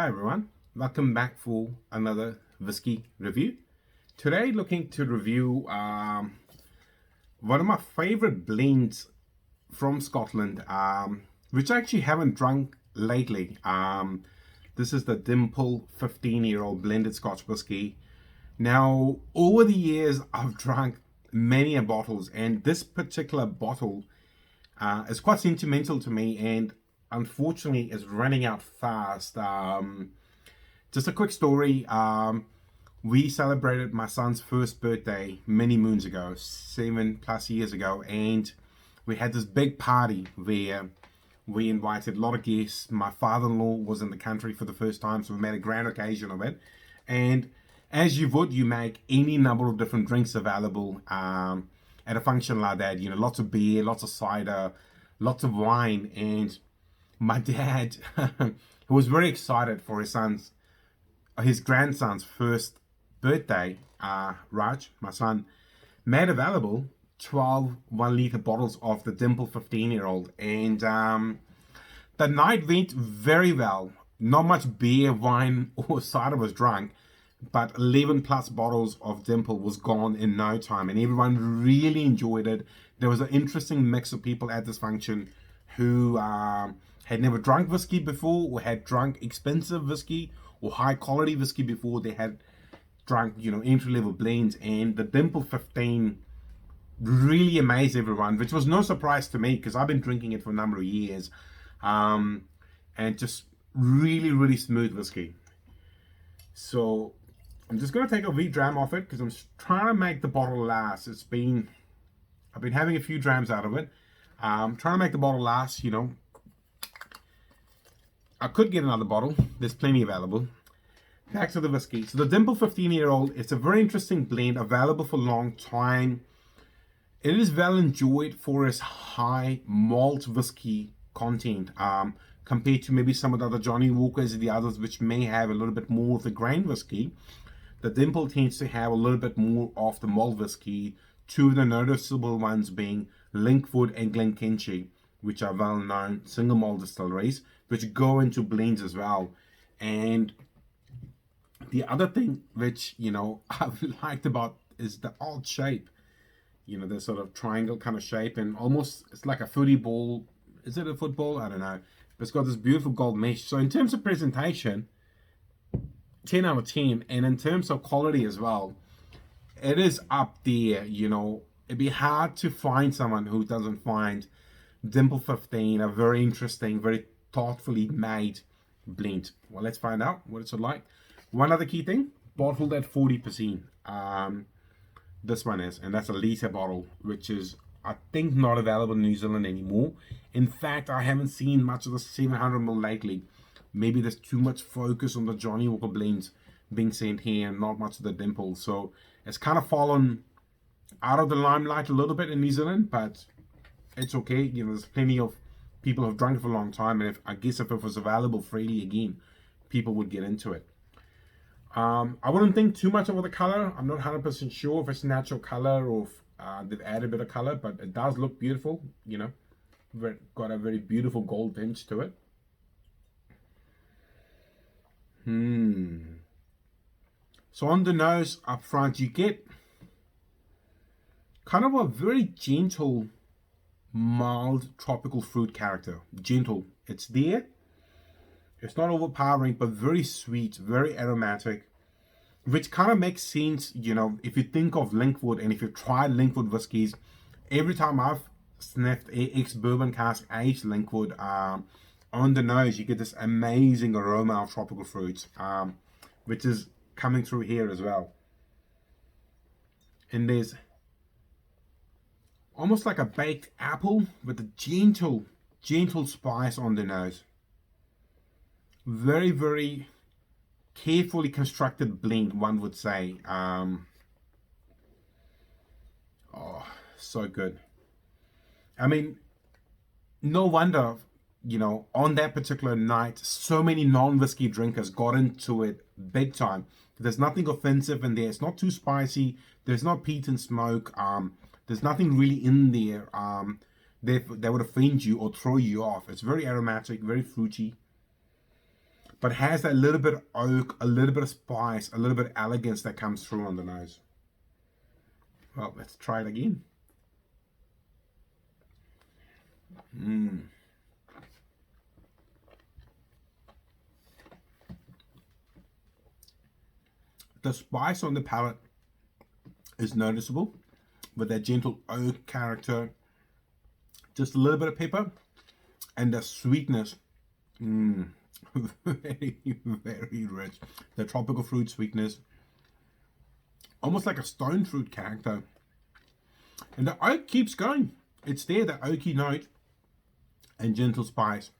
Hi everyone, welcome back for another whiskey review. Today looking to review one of my favorite blends from Scotland, which I actually haven't drunk lately. This is the Dimple 15-year-old blended Scotch whiskey. Now, over the years, I've drunk many a bottles, and this particular bottle is quite sentimental to me, and unfortunately is running out fast. Just a quick story. We celebrated my son's first birthday many moons ago, 7+ years ago, and we had this big party where we invited a lot of guests. My father-in-law was in the country for the first time, so we made a grand occasion of it. And as you would, you make any number of different drinks available at a function like that. You know, lots of beer, lots of cider, lots of wine. And my dad was very excited for his grandson's first birthday. Raj, my son, made available 12 1-liter bottles of the Dimple 15-year-old. And the night went very well. Not much beer, wine, or cider was drunk, but 11 plus bottles of Dimple was gone in no time, and everyone really enjoyed it. There was an interesting mix of people at this function who had never drunk whiskey before, or had drunk expensive whiskey or high quality whiskey before. They had drunk, entry level blends, and the Dimple 15 really amazed everyone, which was no surprise to me because I've been drinking it for a number of years, and just really, really smooth whiskey. So I'm just going to take a wee dram off it because I'm trying to make the bottle last. I've been having a few drams out of it. I'm trying to make the bottle last, I could get another bottle. There's plenty available. Back to the whiskey. So the Dimple 15-year-old, it's a very interesting blend, available for a long time. It is well enjoyed for its high malt whiskey content, compared to maybe some of the other Johnny Walkers and the others, which may have a little bit more of the grain whiskey. The Dimple tends to have a little bit more of the malt whiskey, two of the noticeable ones being Linkwood and Glenkinchie, which are well-known single malt distilleries, which go into blends as well. And the other thing which, I've liked about is the odd shape. The sort of triangle kind of shape, and almost, it's like a footy ball. Is it a football? I don't know. But it's got this beautiful gold mesh. So in terms of presentation, 10 out of 10. And in terms of quality as well, it is up there. It'd be hard to find someone who doesn't find Dimple 15 a very interesting, very thoughtfully made blend. Well, let's find out what it's like. One other key thing, bottled at 40%. This one is, and that's a liter bottle, which is, I think, not available in New Zealand anymore. In fact, I haven't seen much of the 700ml lately. Maybe there's too much focus on the Johnny Walker blends being sent here and not much of the Dimple. So it's kind of fallen out of the limelight a little bit in New Zealand, but it's okay. There's plenty of people who've drunk it for a long time, and I guess if it was available freely again, people would get into it. I wouldn't think too much over the color. I'm not 100% sure if it's natural color or if they've added a bit of color, but it does look beautiful. Got a very beautiful gold tinge to it. So on the nose up front, you get kind of a very gentle, mild tropical fruit character. Gentle. It's there. It's not overpowering, but very sweet, very aromatic, which kind of makes sense, if you think of Linkwood, and if you've tried Linkwood whiskies, every time I've sniffed ex-bourbon cask aged Linkwood, on the nose, you get this amazing aroma of tropical fruits, which is coming through here as well. And there's almost like a baked apple with a gentle spice on the nose. Very, very carefully constructed blend, one would say. Oh, so good. I mean, no wonder, on that particular night, so many non-whiskey drinkers got into it big time. There's nothing offensive in there. It's not too spicy. There's not peat and smoke. There's nothing really in there that would offend you or throw you off. It's very aromatic, very fruity. but has that little bit of oak, a little bit of spice, a little bit of elegance that comes through on the nose. Well, let's try it again. The spice on the palate is noticeable with that gentle oak character, just a little bit of pepper, and the sweetness. Very, very rich. The tropical fruit sweetness, almost like a stone fruit character. And the oak keeps going. It's there, the oaky note and gentle spice.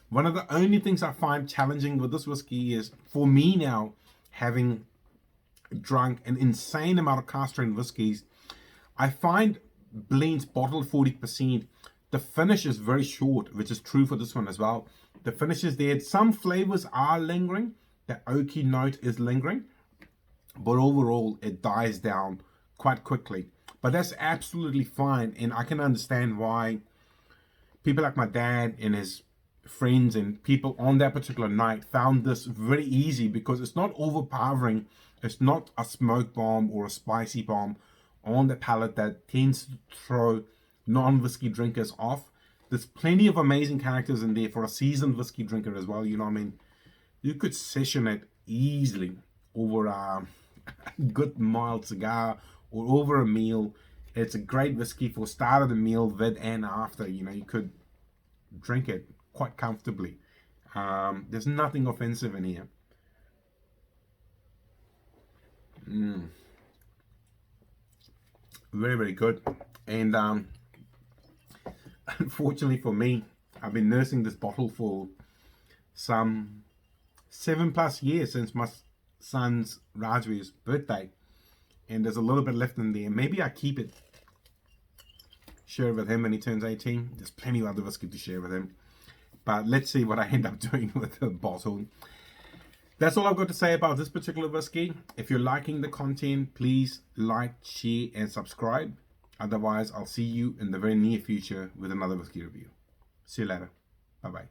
One of the only things I find challenging with this whiskey is, for me now, having drunk an insane amount of cask strength whiskeys, I find blends bottled 40%, the finish is very short, which is true for this one as well. The finish is there. Some flavors are lingering. The oaky note is lingering. But overall, it dies down quite quickly. But that's absolutely fine. And I can understand why people like my dad and his friends and people on that particular night found this very easy, because it's not overpowering. It's not a smoke bomb or a spicy bomb on the palate that tends to throw non-whiskey drinkers off. There's plenty of amazing characters in there for a seasoned whiskey drinker as well. You know what I mean? You could session it easily over a good mild cigar or over a meal. It's a great whiskey for start of the meal, with and after. You know, you could drink it quite comfortably. There's nothing offensive in here. Very, very good. And unfortunately for me, I've been nursing this bottle for some 7+ years, since my son's Rajveer's birthday, and there's a little bit left in there. Maybe I keep it, share it with him when he turns 18. There's plenty of other whiskey to share with him, but let's see what I end up doing with the bottle. That's all I've got to say about this particular whiskey. If you're liking the content, please like, share, and subscribe. Otherwise, I'll see you in the very near future with another whiskey review. See you later. Bye-bye.